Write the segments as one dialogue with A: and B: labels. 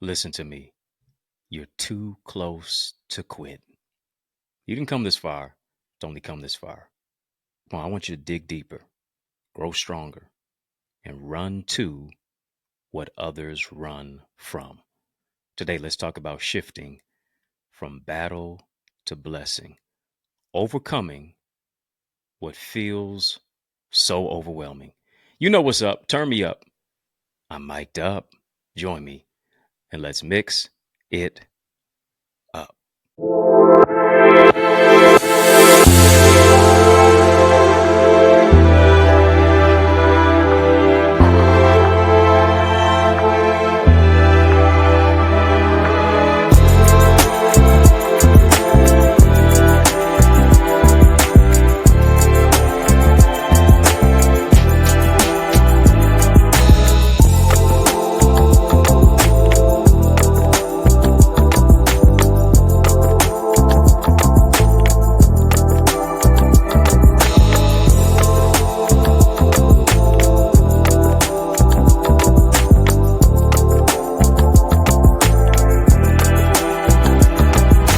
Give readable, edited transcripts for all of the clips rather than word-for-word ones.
A: Listen to me. You're too close to quit. You didn't come this far to only come this far. Come on, I want you to dig deeper, grow stronger, and run to what others run from. Today, let's talk about shifting from battle to blessing, overcoming what feels so overwhelming. You know what's up. Turn me up. I'm mic'd up. Join me and let's mix it up.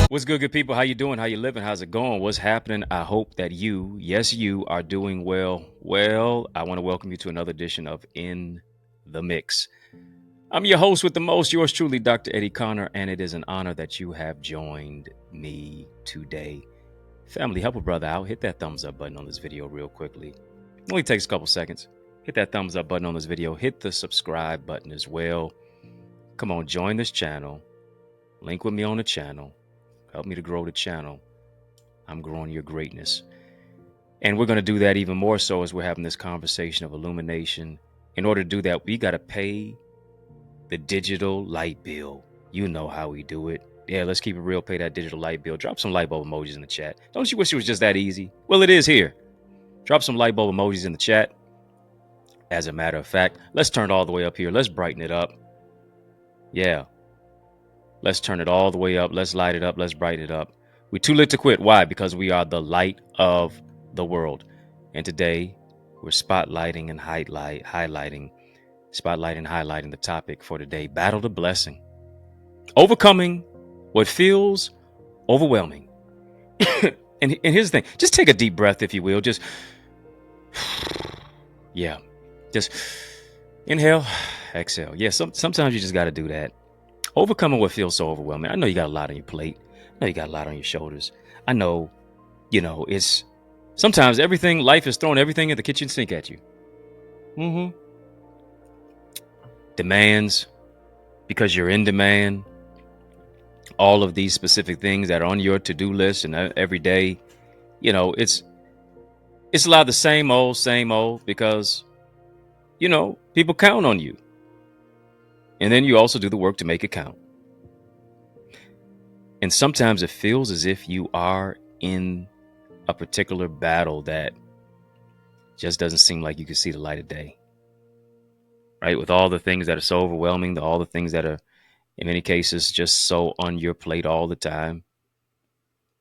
A: What's good people? How you doing? How you living? How's it going? What's happening? I hope that you, yes, you are doing well. Well, I want to welcome you to another edition of In the Mix. I'm your host with the most, yours truly, Dr. Eddie Connor, and it is an honor that you have joined me today. Family, help a brother out. Hit that thumbs up button on this video real quickly. It only takes a couple seconds. Hit that thumbs up button on this video. Hit the subscribe button as well. Come on, join this channel. Link with me on the channel. Help me to grow the channel. I'm growing your greatness. And we're going to do that even more so as we're having this conversation of illumination. In order to do that, we got to pay the digital light bill. You know how we do it. Yeah, let's keep it real. Pay that digital light bill. Drop some light bulb emojis in the chat. Don't you wish it was just that easy? Well, it is here. Drop some light bulb emojis in the chat. As a matter of fact, let's turn it all the way up here. Let's brighten it up. Yeah. Let's turn it all the way up. Let's light it up. Let's brighten it up. We're too lit to quit. Why? Because we are the light of the world. And today we're spotlighting and highlighting the topic for today. Battle to blessing. Overcoming what feels overwhelming. and here's the thing. Just take a deep breath, if you will. Just inhale, exhale. Yeah, sometimes you just got to do that. Overcoming what feels so overwhelming. I know you got a lot on your plate. I know you got a lot on your shoulders. I know, it's sometimes life is throwing everything in the kitchen sink at you. Demands, because you're in demand. All of these specific things that are on your to-do list and every day, it's a lot of the same old because, people count on you. And then you also do the work to make it count. And sometimes it feels as if you are in a particular battle that just doesn't seem like you can see the light of day. Right? With all the things that are so overwhelming, all the things that are, in many cases, just so on your plate all the time,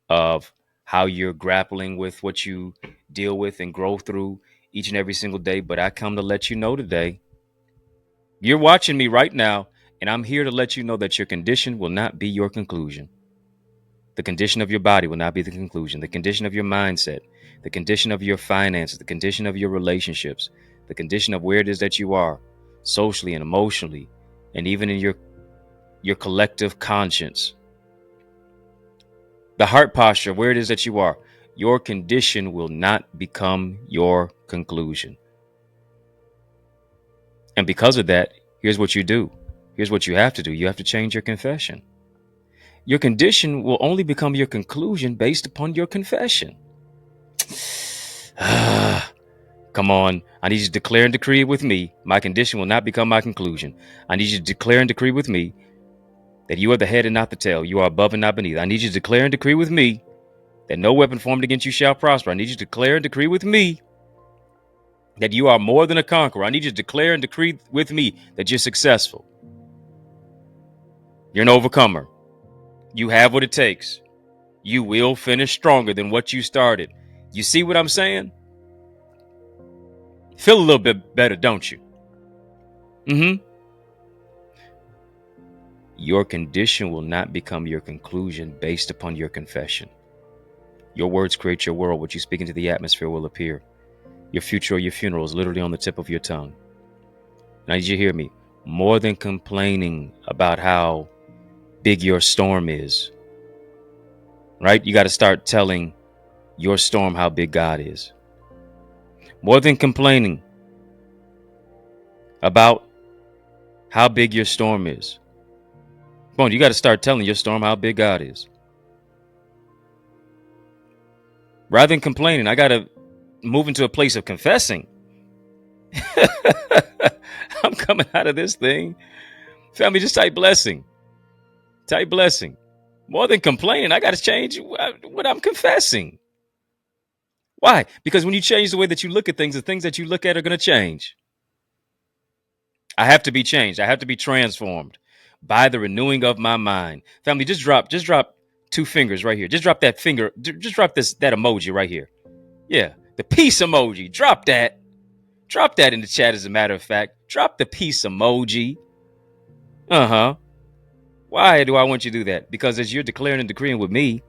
A: of how you're grappling with what you deal with and grow through each and every single day. But I come to let you know today, you're watching me right now, and I'm here to let you know that your condition will not be your conclusion. The condition of your body will not be the conclusion. The condition of your mindset, the condition of your finances, the condition of your relationships, the condition of where it is that you are socially and emotionally, and even in your collective conscience. The heart posture, where it is that you are, your condition will not become your conclusion. And because of that, here's what you do. Here's what you have to do. You have to change your confession. Your condition will only become your conclusion based upon your confession. Come on. I need you to declare and decree with me. My condition will not become my conclusion. I need you to declare and decree with me that you are the head and not the tail. You are above and not beneath. I need you to declare and decree with me that no weapon formed against you shall prosper. I need you to declare and decree with me that you are more than a conqueror. I need you to declare and decree with me that you're successful. You're an overcomer. You have what it takes. You will finish stronger than what you started. You see what I'm saying? Feel a little bit better, don't you? Your condition will not become your conclusion based upon your confession. Your words create your world. What you speak into the atmosphere will appear. Your future or your funeral is literally on the tip of your tongue. Now, did you hear me? More than complaining about how big your storm is, right? You got to start telling your storm how big God is. More than complaining about how big your storm is. Come on, you got to start telling your storm how big God is. Rather than complaining, I got to move into a place of confessing. I'm coming out of this thing. Family, just type blessing. Type blessing. More than complaining, I got to change what I'm confessing. Why? Because when you change the way that you look at things, the things that you look at are going to change. I have to be changed. I have to be transformed by the renewing of my mind. Family, just drop 2 fingers right here. Just drop that finger. Just drop that emoji right here. Yeah, the peace emoji. Drop that. Drop that in the chat, as a matter of fact. Drop the peace emoji. Why do I want you to do that? Because as you're declaring and decreeing with me,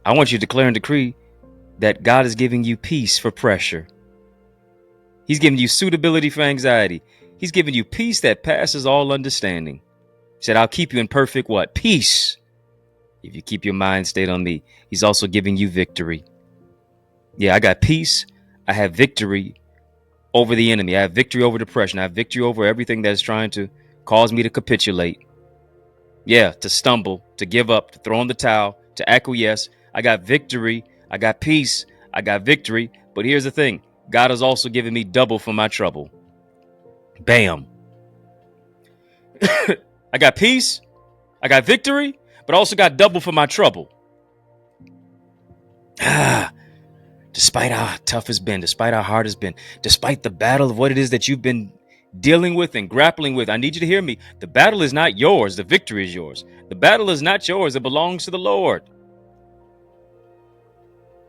A: I want you to declare and decree that God is giving you peace for pressure. He's giving you suitability for anxiety. He's giving you peace that passes all understanding. He said, I'll keep you in perfect what? Peace. If you keep your mind stayed on me. He's also giving you victory. Yeah, I got peace. I have victory over the enemy. I have victory over depression. I have victory over everything that's trying to cause me to capitulate. Yeah, to stumble, to give up, to throw in the towel, to acquiesce. I got victory. I got peace. I got victory. But here's the thing. God has also given me double for my trouble. Bam. I got peace. I got victory, but I also got double for my trouble. Despite how tough it's been, despite how hard it's been, despite the battle of what it is that you've been dealing with and grappling with, I need you to hear me. The battle is not yours. The victory is yours. The battle is not yours. It belongs to the Lord.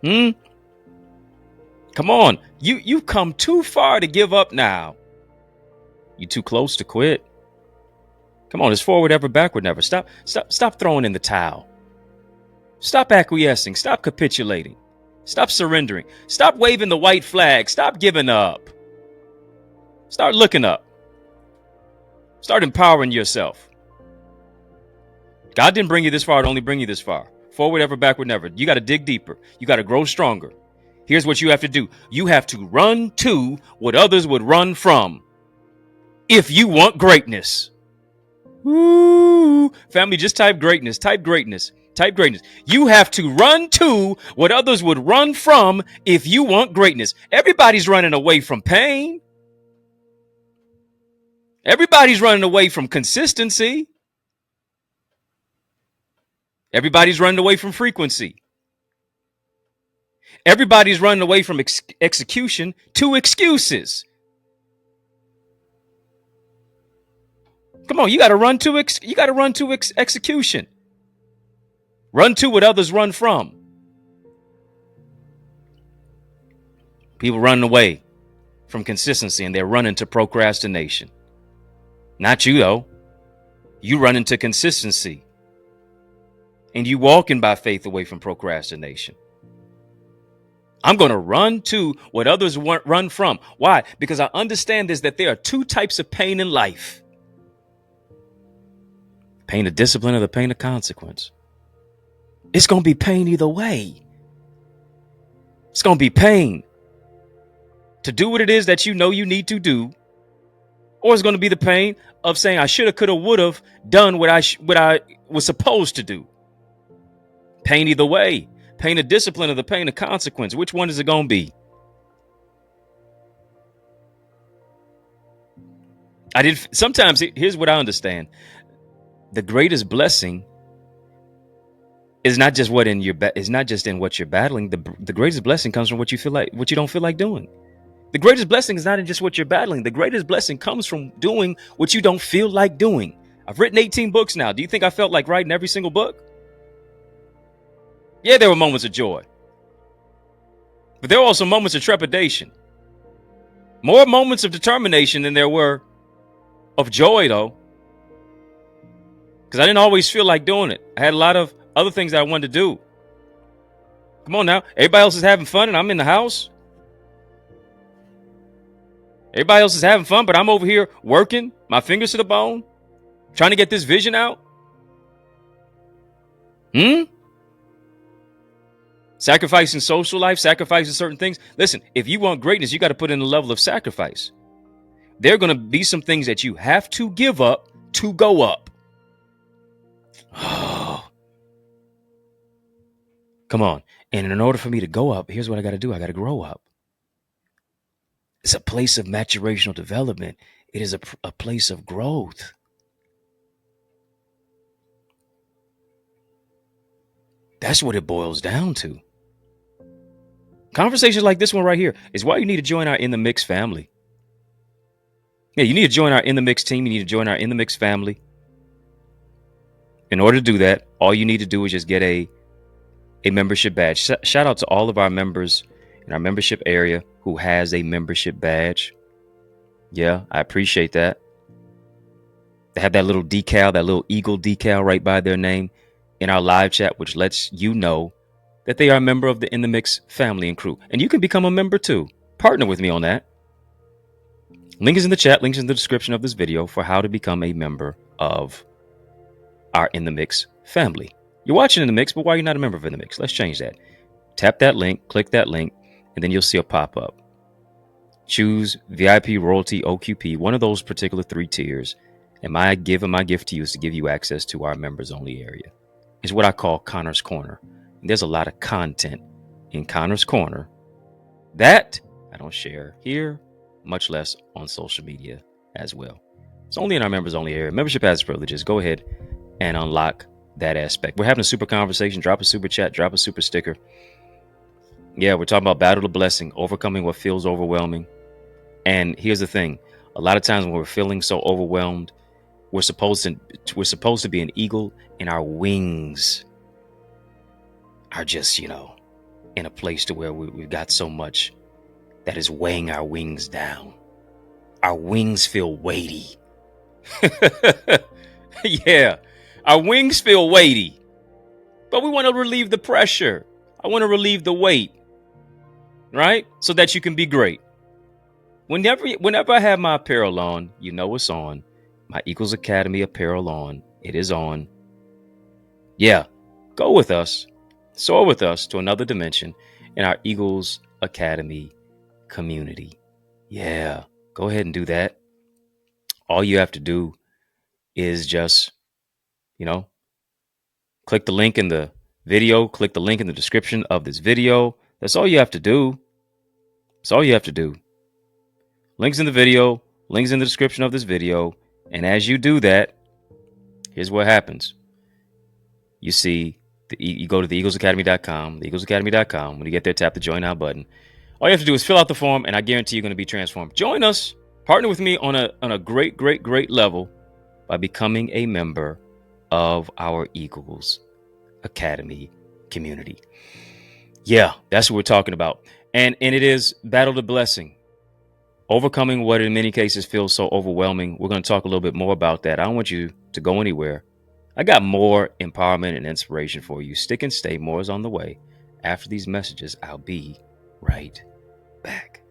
A: Come on. You've come too far to give up now. You too close to quit. Come on, it's forward ever, backward never. Stop throwing in the towel. Stop acquiescing. Stop capitulating. Stop surrendering. Stop waving the white flag. Stop giving up. Start looking up. Start empowering yourself. God didn't bring you this far to only bring you this far. Forward ever, backward never. You got to dig deeper. You got to grow stronger. Here's what you have to do. You have to run to what others would run from if you want greatness. Woo! Family, just type greatness. Type greatness. Type greatness. You have to run to what others would run from if you want greatness. Everybody's running away from pain. Everybody's running away from consistency. Everybody's running away from frequency. Everybody's running away from execution to excuses. Come on, you got to run to execution. Run to what others run from. People running away from consistency and they're running to procrastination. Not you, though. You run into consistency. And you walking by faith away from procrastination. I'm going to run to what others run from. Why? Because I understand this, that there are 2 types of pain in life. Pain of discipline or the pain of consequence. It's going to be pain either way. It's going to be pain to do what it is that you know you need to do. Or it's going to be the pain of saying I should have, could have, would have done what I was supposed to do. Pain either way. Pain of discipline or the pain of consequence. Which one is it going to be? Sometimes here's what I understand. The greatest blessing is not just is not just in what you're battling. The greatest blessing comes from what you don't feel like doing. The greatest blessing is not in just what you're battling. The greatest blessing comes from doing what you don't feel like doing. I've written 18 books now. Do you think I felt like writing every single book? Yeah, there were moments of joy. But there were also moments of trepidation. More moments of determination than there were of joy, though. because I didn't always feel like doing it. I had a lot of other things that I wanted to do. Come on now. Everybody else is having fun and I'm in the house. Everybody else is having fun, but I'm over here working my fingers to the bone, trying to get this vision out. Sacrificing social life, sacrificing certain things. Listen, if you want greatness, you got to put in a level of sacrifice. There are going to be some things that you have to give up to go up. Oh. Come on. And in order for me to go up, here's what I got to do. I got to grow up. It's a place of maturational development. It is a place of growth. That's what it boils down to. Conversations like this one right here is why you need to join our In the Mix family. Yeah, you need to join our In the Mix team. You need to join our In the Mix family. In order to do that, all you need to do is just get a membership badge. Shout out to all of our members in our membership area who has a membership badge. Yeah, I appreciate that. They have that little decal, that little eagle decal right by their name in our live chat, which lets you know that they are a member of the In the Mix family and crew. And you can become a member too. Partner with me on that. Link is in the chat. Links in the description of this video for how to become a member of our In the Mix family. You're watching In the Mix, but why are you not a member of In the Mix? Let's change that. Tap that link, click that link, and then you'll see a pop-up. Choose VIP, Royalty, OQP, one of those particular 3 tiers. And my gift to you is to give you access to our members only area. It's what I call Connor's Corner. And there's a lot of content in Connor's Corner that I don't share here, much less on social media as well. It's only in our members only area. Membership has privileges. Go ahead and unlock that aspect. We're having a super conversation. Drop a super chat, drop a super sticker. Yeah, we're talking about battle to blessing, overcoming what feels overwhelming. And here's the thing. A lot of times when we're feeling so overwhelmed, we're supposed to be an eagle, and our wings are just, in a place to where we've got so much that is weighing our wings down. Our wings feel weighty. Yeah, our wings feel weighty, but we want to relieve the pressure. I want to relieve the weight, right? So that you can be great. Whenever I have my apparel on, it's on. My Eagles Academy apparel on. It is on. Yeah, go with us. Soar with us to another dimension in our Eagles Academy community. Yeah, go ahead and do that. All you have to do is just, click the link in the video, click the link in the description of this video. That's all you have to do. That's all you have to do. Links in the video, links in the description of this video. And as you do that, here's what happens. You see, you go to theeaglesacademy.com, theeaglesacademy.com. When you get there, tap the Join Now button. All you have to do is fill out the form, and I guarantee you're going to be transformed. Join us. Partner with me on a great, great, great level by becoming a member of our Eagles Academy community. Yeah, that's what we're talking about. And it is battle to blessing. Overcoming what in many cases feels so overwhelming. We're going to talk a little bit more about that. I don't want you to go anywhere. I got more empowerment and inspiration for you. Stick and stay. More is on the way. After these messages, I'll be right back.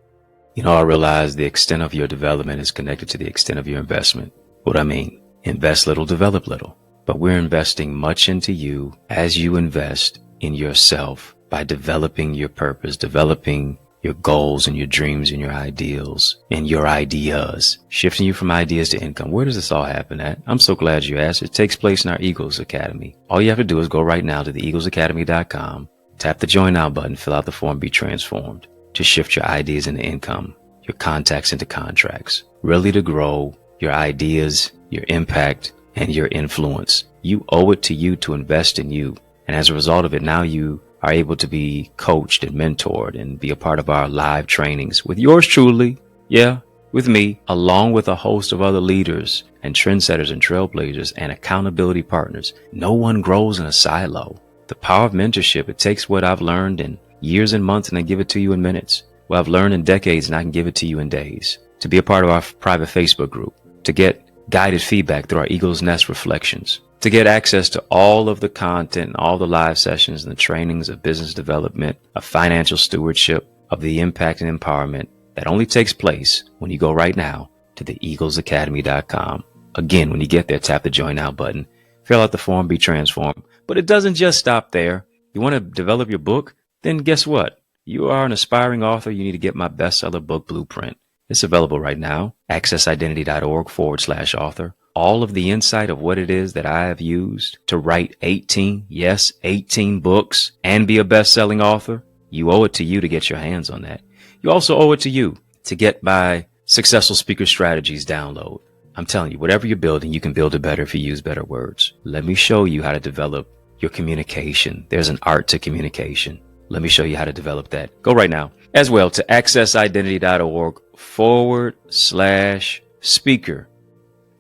A: I realize the extent of your development is connected to the extent of your investment. What I mean, invest little, develop little. But we're investing much into you as you invest in yourself by developing your purpose, developing your goals and your dreams and your ideals and your ideas, shifting you from ideas to income. Where does this all happen at? I'm so glad you asked. It takes place in our Eagles Academy. All you have to do is go right now to theeaglesacademy.com, tap the Join Now button, fill out the form, be transformed to shift your ideas into income, your contacts into contracts, really to grow your ideas, your impact, and your influence. You owe it to you to invest in you. And as a result of it, now you are able to be coached and mentored and be a part of our live trainings with yours truly. Yeah, with me, along with a host of other leaders and trendsetters and trailblazers and accountability partners. No one grows in a silo. The power of mentorship, it takes what I've learned in years and months and I give it to you in minutes. What I've learned in decades and I can give it to you in days. To be a part of our private Facebook group, to get guided feedback through our Eagles Nest reflections, To get access to all of the content and all the live sessions and the trainings of business development, of financial stewardship, of the impact and empowerment that only takes place when you go right now to the eaglesacademy.com. Again, when you get there, tap the join now button, fill out the form, be transformed. But it doesn't just stop there. You want to develop your book? Then guess what? You are an aspiring author. You need to get my bestseller book blueprint. It's available right now. accessidentity.org/author. All of the insight of what it is that I have used to write 18 books and be a best-selling author. You owe it to you to get your hands on that. You also owe it to you to get my Successful Speaker Strategies download. I'm telling you, whatever you're building, you can build it better if you use better words. Let me show you how to develop your communication. There's an art to communication. Let me show you how to develop that. Go right now as well to accessidentity.org/speaker.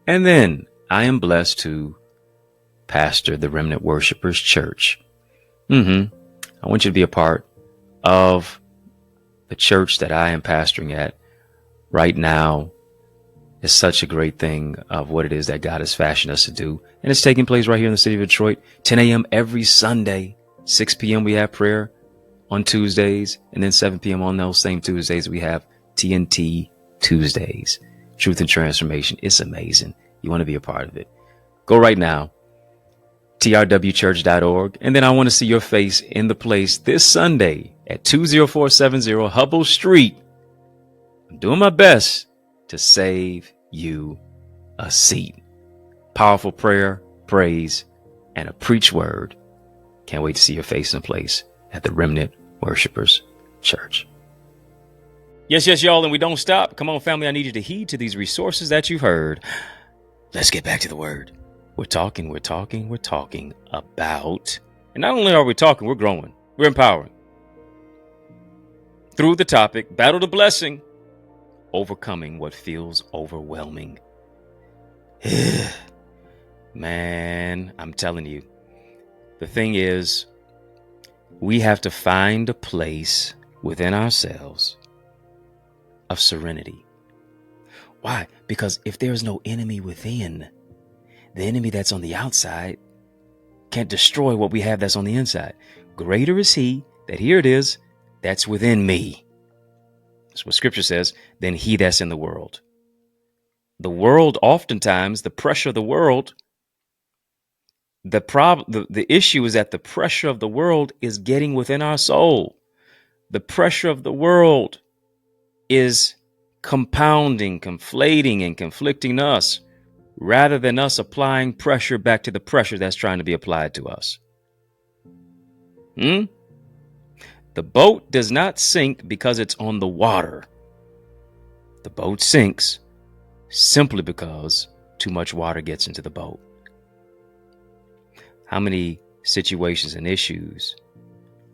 A: And then I am blessed to pastor the Remnant Worshipers Church. I want you to be a part of the church that I am pastoring at right now. Is such a great thing of what it is that God has fashioned us to do. And it's taking place right here in the city of Detroit, 10 a.m. every Sunday, 6 p.m. we have prayer on Tuesdays, and then 7 p.m. on those same Tuesdays we have TNT Tuesdays, Truth and Transformation. It's amazing. You want to be a part of it. Go right now, trwchurch.org, and then I want to see your face in the place this Sunday at 20470 Hubble Street. I'm doing my best to save you a seat. Powerful prayer, praise, and a preach word. Can't wait to see your face in place at the Remnant Worshipers Church. Yes, y'all, and we don't stop. Come on, family, I need you to heed to these resources that you've heard. Let's get back to the word. We're talking about, and not only are we talking, we're growing, we're empowering. Through the topic, Battle to Blessing, overcoming what feels overwhelming. Man, I'm telling you, the thing is, we have to find a place within ourselves of serenity. Why? Because if there's no enemy within, the enemy that's on the outside can't destroy what we have that's on the inside. Greater is he that, here it is, that's within me. That's what scripture says, than he that's in the world. The world, oftentimes, the pressure of the world, the issue is that the pressure of the world is getting within our soul. The pressure of the world is compounding, conflating, and conflicting us, rather than us applying pressure back to the pressure that's trying to be applied to us. The boat does not sink because it's on the water. The boat sinks simply because too much water gets into the boat. How many situations and issues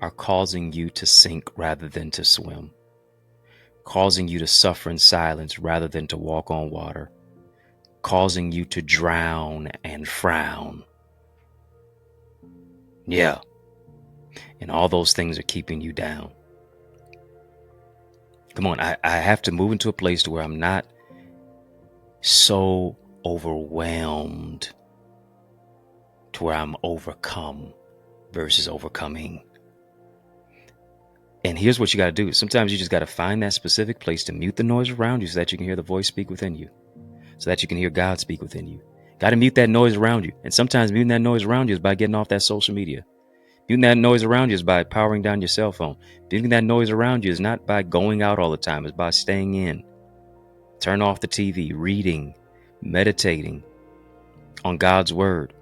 A: are causing you to sink rather than to swim? Causing you to suffer in silence rather than to walk on water? Causing you to drown and frown? Yeah. And all those things are keeping you down. Come on, I have to move into a place to where I'm not so overwhelmed, to where I'm overcome versus overcoming. And here's what you got to do. Sometimes you just got to find that specific place to mute the noise around you so that you can hear the voice speak within you, so that you can hear God speak within you. Got to mute that noise around you. And sometimes muting that noise around you is by getting off that social media. Muting that noise around you is by powering down your cell phone. Muting that noise around you is not by going out all the time. It's by staying in. Turn off the TV, reading, meditating on God's word,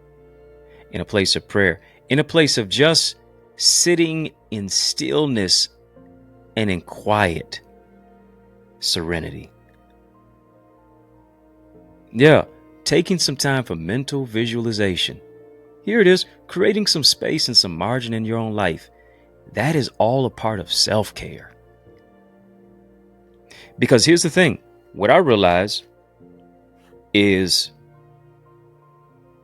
A: in a place of prayer, in a place of just sitting in stillness and in quiet serenity. Yeah, taking some time for mental visualization. Here it is, creating some space and some margin in your own life. That is all a part of self-care. Because here's the thing, what I realize is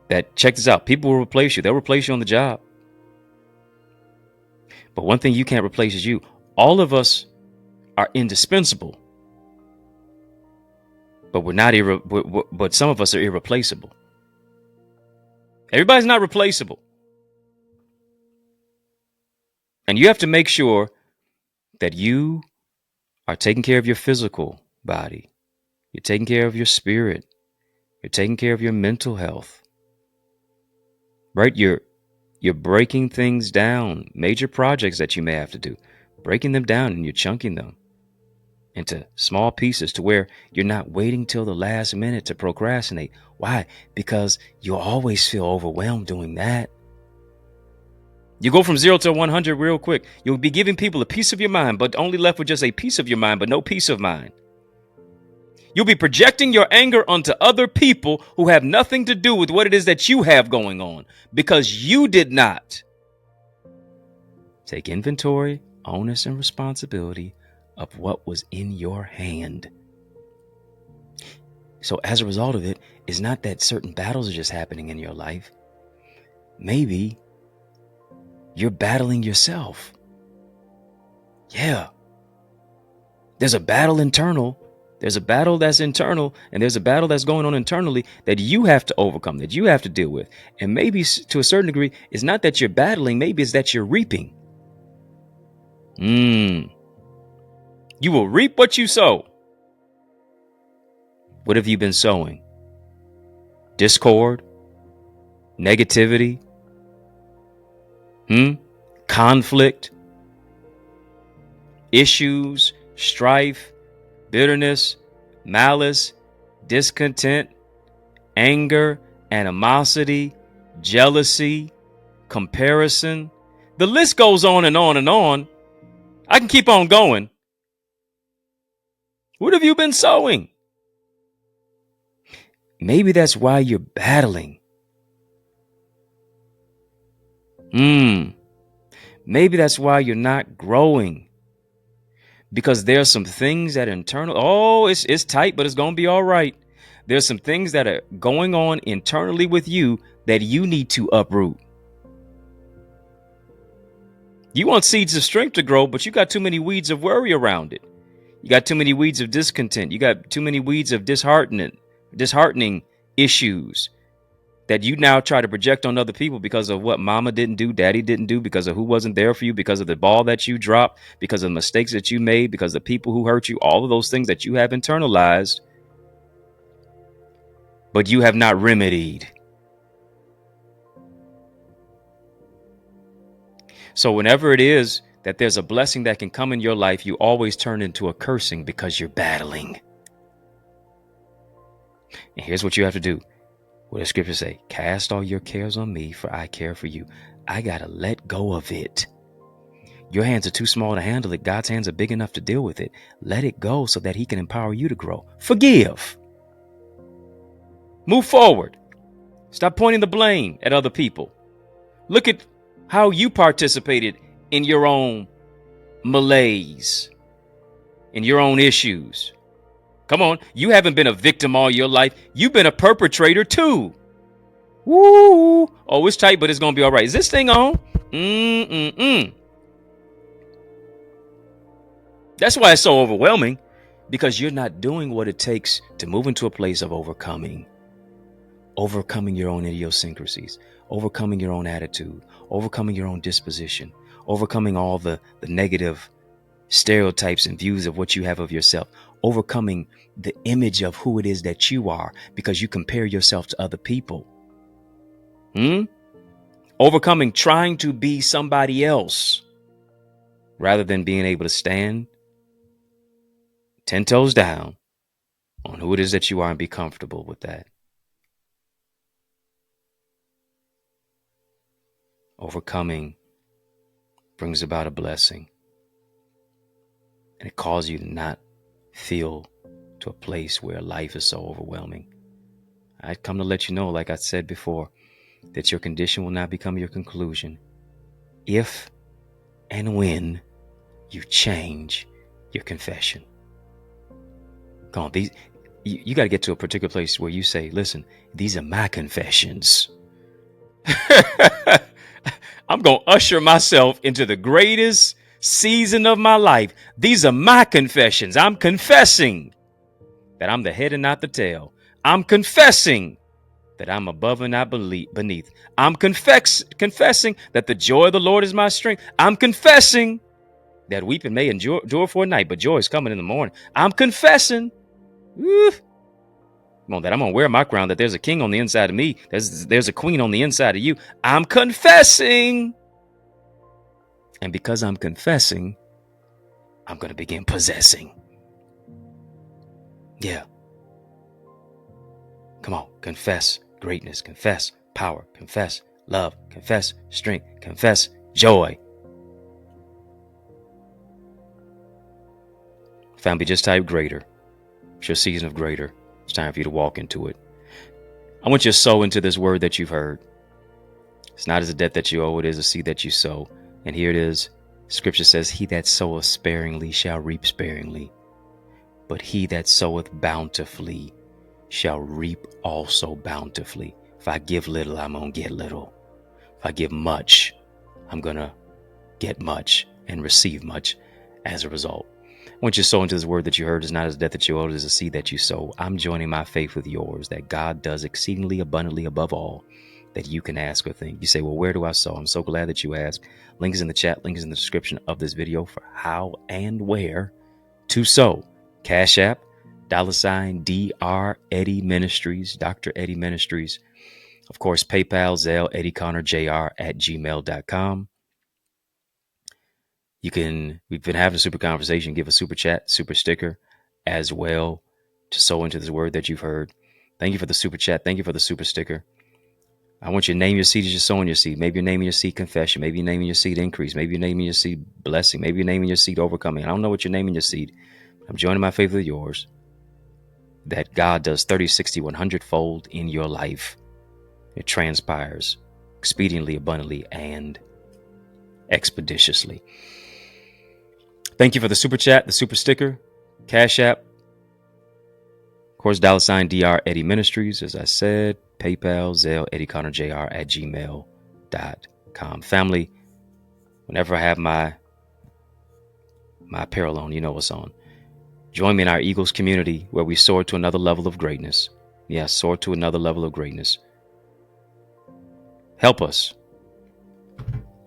A: that, check this out, people will replace you. They'll replace you on the job. But one thing you can't replace is you. All of us are indispensable, but we're not. But some of us are irreplaceable. Everybody's not replaceable. And you have to make sure that you are taking care of your physical body. You're taking care of your spirit. You're taking care of your mental health. Right? You're breaking things down, major projects that you may have to do, breaking them down, and you're chunking them into small pieces to where you're not waiting till the last minute to procrastinate. Why? Because you'll always feel overwhelmed doing that. You go from 0 to 100 real quick. You'll be giving people a piece of your mind, but only left with just a piece of your mind, but no peace of mind. You'll be projecting your anger onto other people who have nothing to do with what it is that you have going on, because you did not take inventory, onus, and responsibility of what was in your hand. So as a result of it, it's not that certain battles are just happening in your life. Maybe you're battling yourself. Yeah. There's a battle internal. There's a battle that's internal, and there's a battle that's going on internally that you have to overcome, that you have to deal with. And maybe to a certain degree, it's not that you're battling, maybe it's that you're reaping. You will reap what you sow. What have you been sowing? Discord? Negativity? Conflict? Issues? Strife? Bitterness? Malice? Discontent? Anger? Animosity? Jealousy? Comparison? The list goes on and on and on. I can keep on going. What have you been sowing? Maybe that's why you're battling. Maybe that's why you're not growing. Because there's some things that are internal. Oh, it's tight, but it's going to be all right. There's some things that are going on internally with you that you need to uproot. You want seeds of strength to grow, but you got too many weeds of worry around it. You got too many weeds of discontent. You got too many weeds of disheartening issues that you now try to project on other people because of what mama didn't do, daddy didn't do, because of who wasn't there for you, because of the ball that you dropped, because of the mistakes that you made, because of the people who hurt you, all of those things that you have internalized, but you have not remedied. So whenever it is that there's a blessing that can come in your life, you always turn into a cursing because you're battling. And here's what you have to do. What does scripture say? Cast all your cares on me, for I care for you. I got to let go of it. Your hands are too small to handle it. God's hands are big enough to deal with it. Let it go so that he can empower you to grow. Forgive. Move forward. Stop pointing the blame at other people. Look at how you participated in your own malaise, in your own issues. Come on, you haven't been a victim all your life. You've been a perpetrator too. Woo! Oh, it's tight, but it's gonna be all right. Is this thing on? That's why it's so overwhelming, because you're not doing what it takes to move into a place of overcoming your own idiosyncrasies, overcoming your own attitude, overcoming your own disposition, overcoming all the negative stereotypes and views of what you have of yourself, overcoming the image of who it is that you are because you compare yourself to other people. Overcoming trying to be somebody else rather than being able to stand 10 toes down on who it is that you are and be comfortable with that. Overcoming brings about a blessing, and it calls you to not feel to a place where life is so overwhelming. I'd come to let you know, like I said before, that your condition will not become your conclusion if and when you change your confession. Come on, you got to get to a particular place where you say, listen, these are my confessions. I'm going to usher myself into the greatest season of my life. These are my confessions. I'm confessing that I'm the head and not the tail. I'm confessing that I'm above and not beneath. I'm confessing that the joy of the Lord is my strength. I'm confessing that weeping may endure for a night, but joy is coming in the morning. I'm confessing. Woo, come on, that I'm gonna wear my crown, that there's a king on the inside of me. There's a queen on the inside of you. I'm confessing. And because I'm confessing, I'm gonna begin possessing. Yeah. Come on, confess greatness, confess power, confess love, confess strength, confess joy. Family, just type greater. It's your season of greater. It's time for you to walk into it. I want you to sow into this word that you've heard. It's not as a debt that you owe, it is a seed that you sow. And here it is. Scripture says, he that soweth sparingly shall reap sparingly, but he that soweth bountifully shall reap also bountifully. If I give little, I'm going to get little. If I give much, I'm going to get much and receive much as a result. I want you to sow into this word that you heard. Is not as a debt that you owe, it is a seed that you sow. I'm joining my faith with yours that God does exceedingly abundantly above all that you can ask or think. You say, well, where do I sow? I'm so glad that you asked. Link is in the chat. Link is in the description of this video for how and where to sow. Cash App, $Dr. Eddie Ministries, Dr. Eddie Ministries. Of course, PayPal, Zelle, EddieConnorJr @gmail.com. We've been having a super conversation. Give a super chat, super sticker as well to sow into this word that you've heard. Thank you for the super chat. Thank you for the super sticker. I want you to name your seed as you're sowing your seed. Maybe you're naming your seed confession. Maybe you're naming your seed increase. Maybe you're naming your seed blessing. Maybe you're naming your seed overcoming. I don't know what you're naming your seed. I'm joining my faith with yours that God does 30, 60, 100 fold in your life. It transpires expediently, abundantly, and expeditiously. Thank you for the super chat, the super sticker, Cash App. Of course, $Dr. Eddie Ministries, as I said, PayPal, Zelle, EddieConnorJr @gmail.com. Family, whenever I have my apparel on, you know what's on. Join me in our Eagles community where we soar to another level of greatness. Yes, soar to another level of greatness. Help us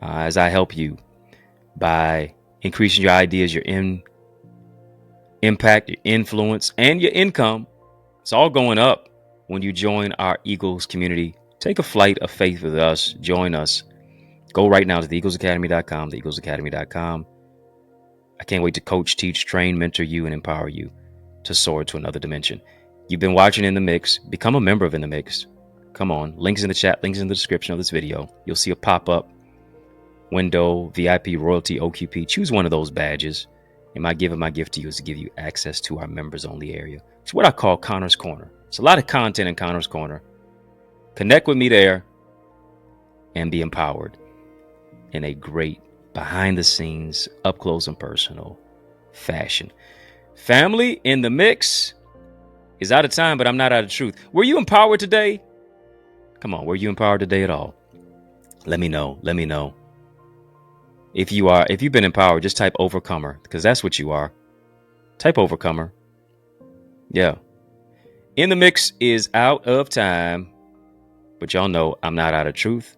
A: as I help you by increasing your ideas, your impact, your influence, and your income. It's all going up when you join our Eagles community. Take a flight of faith with us. Join us. Go right now to theeaglesacademy.com, theeaglesacademy.com. I can't wait to coach, teach, train, mentor you, and empower you to soar to another dimension. You've been watching In the Mix. Become a member of In the Mix. Come on. Links in the chat. Links in the description of this video. You'll see a pop-up window, VIP, royalty, OQP. Choose one of those badges. And my gift to you is to give you access to our members-only area. It's what I call Connor's Corner. It's a lot of content in Connor's Corner. Connect with me there and be empowered in a great behind-the-scenes, up-close and personal fashion. Family, In the Mix is out of time, but I'm not out of truth. Were you empowered today? Come on, were you empowered today at all? Let me know. Let me know. If you've been empowered, just type overcomer, because that's what you are. Type overcomer. Yeah. In the Mix is out of time, but y'all know I'm not out of truth.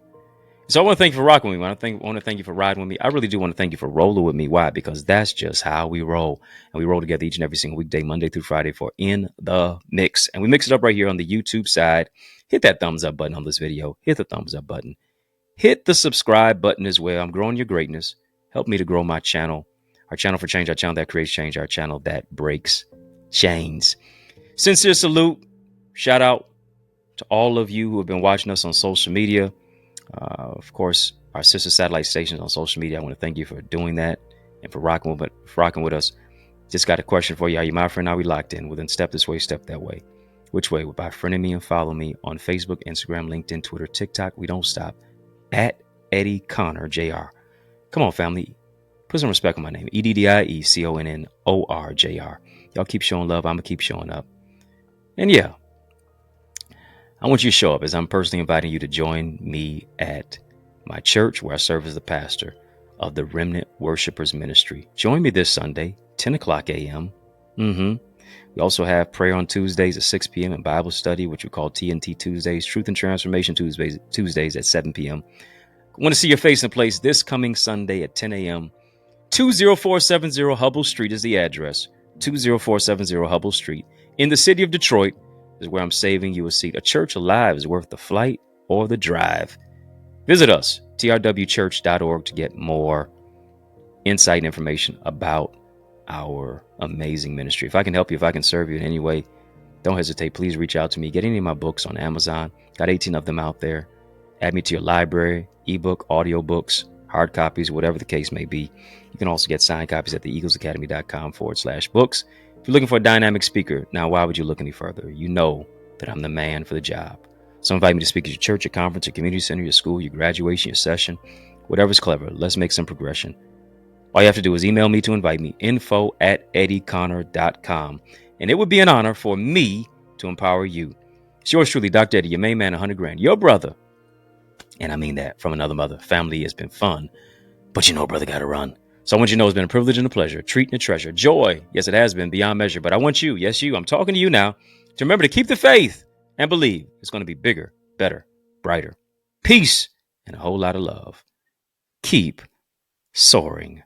A: So I want to thank you for rocking with me. I want to thank you for riding with me. I really do want to thank you for rolling with me. Why? Because that's just how we roll. And we roll together each and every single weekday, Monday through Friday, for In the Mix. And we mix it up right here on the YouTube side. Hit that thumbs up button on this video. Hit the thumbs up button. Hit the subscribe button as well. I'm growing your greatness. Help me to grow my channel. Our channel for change. Our channel that creates change. Our channel that breaks chains. Sincere salute. Shout out to all of you who have been watching us on social media. Of course, our sister satellite stations on social media. I want to thank you for doing that and for rocking with us. Just got a question for you. Are you my friend? Are we locked in? Well, then step this way, step that way. Which way? Well, by friending me and follow me on Facebook, Instagram, LinkedIn, Twitter, TikTok. We don't stop. @EddieConnorJr. Come on, family. Put some respect on my name. EddieConnorJr. Y'all keep showing love. I'm going to keep showing up. And yeah, I want you to show up as I'm personally inviting you to join me at my church where I serve as the pastor of the Remnant Worshipers Ministry. Join me this Sunday, 10 o'clock a.m. We also have prayer on Tuesdays at 6 p.m. and Bible study, which we call TNT Tuesdays, Truth and Transformation Tuesdays at 7 p.m. I want to see your face in place this coming Sunday at 10 a.m. 20470 Hubble Street is the address. 20470 Hubble Street in the city of Detroit is where I'm saving you a seat. A church alive is worth the flight or the drive. Visit us, trwchurch.org, to get more insight and information about our amazing ministry. If I can help you, if I can serve you in any way, don't hesitate. Please reach out to me. Get any of my books on Amazon. Got 18 of them out there. Add me to your library, ebook, audio books, hard copies, whatever the case may be. You can also get signed copies at theeaglesacademy.com/books. If you're looking for a dynamic speaker, now why would you look any further? You know that I'm the man for the job. So invite me to speak at your church, your conference, your community center, your school, your graduation, your session, whatever's clever. Let's make some progression. All you have to do is email me to invite me, info@EddieConnor.com. And it would be an honor for me to empower you. It's yours truly, Dr. Eddie, your main man, 100 grand, your brother. And I mean that from another mother. Family has been fun, but you know, brother got to run. So I want you to know it's been a privilege and a pleasure, treat and a treasure. Joy, yes, it has been beyond measure. But I want you, yes, you, I'm talking to you now, to remember to keep the faith and believe it's going to be bigger, better, brighter. Peace and a whole lot of love. Keep soaring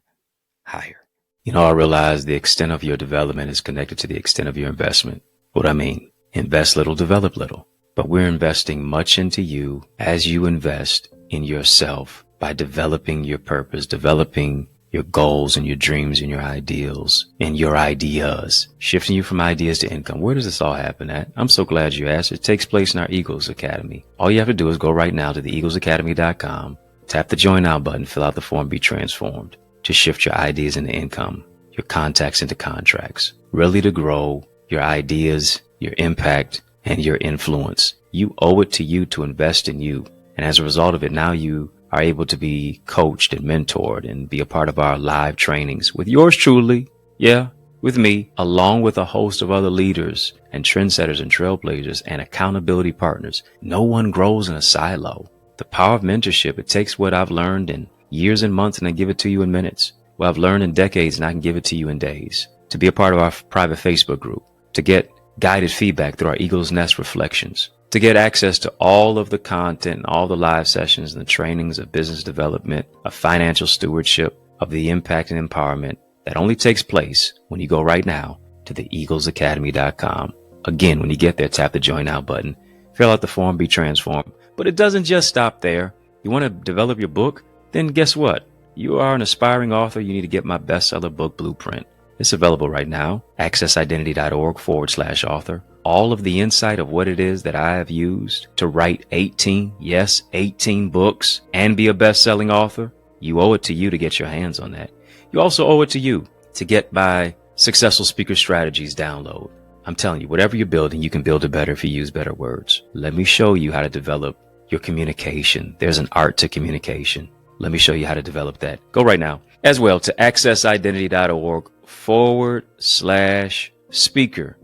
A: higher. You know, I realize the extent of your development is connected to the extent of your investment. What I mean, invest little, develop little. But we're investing much into you as you invest in yourself by developing your purpose, developing your goals and your dreams and your ideals and your ideas, shifting you from ideas to income. Where does this all happen at? I'm so glad you asked. It takes place in our Eagles Academy. All you have to do is go right now to theeaglesacademy.com, tap the Join Now button, fill out the form, be transformed, to shift your ideas into income, your contacts into contracts, really to grow your ideas, your impact, and your influence. You owe it to you to invest in you. And as a result of it, now you are able to be coached and mentored and be a part of our live trainings with yours truly. Yeah, with me, along with a host of other leaders and trendsetters and trailblazers and accountability partners. No one grows in a silo. The power of mentorship, it takes what I've learned in years and months and I give it to you in minutes. What I've learned in decades and I can give it to you in days. To be a part of our private Facebook group, to get guided feedback through our Eagle's Nest reflections, to get access to all of the content and all the live sessions and the trainings of business development, of financial stewardship, of the impact and empowerment that only takes place when you go right now to theeaglesacademy.com. Again, when you get there, tap the Join Now button, fill out the form, be transformed. But it doesn't just stop there. You want to develop your book? Then guess what? You are an aspiring author. You need to get my bestseller book blueprint. It's available right now. accessidentity.org/author. All of the insight of what it is that I have used to write 18 books and be a best-selling author. You owe it to you to get your hands on that. You also owe it to you to get my Successful Speaker Strategies download. I'm telling you, whatever you're building, you can build it better if you use better words. Let me show you how to develop your communication. There's an art to communication. Let me show you how to develop that. Go right now as well to accessidentity.org/speaker.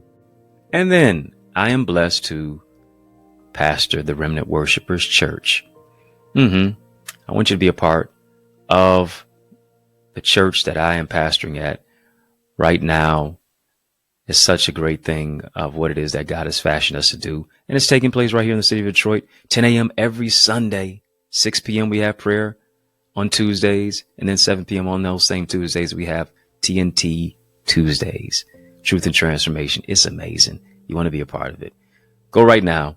A: And then I am blessed to pastor the Remnant Worshipers Church. I want you to be a part of the church that I am pastoring at right now. Is such a great thing of what it is that God has fashioned us to do. And it's taking place right here in the city of Detroit, 10 a.m. every Sunday, 6 p.m. we have prayer on Tuesdays, and then 7 p.m. on those same Tuesdays, we have TNT Tuesdays, Truth and Transformation. It's amazing. You want to be a part of it. Go right now,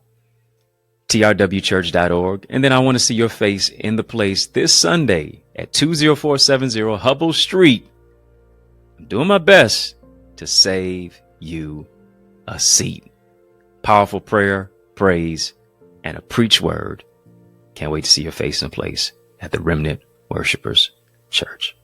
A: trwchurch.org. And then I want to see your face in the place this Sunday at 20470 Hubble Street. I'm doing my best to save you a seat. Powerful prayer, praise, and a preach word. Can't wait to see your face in place at the Remnant Worshipers Church.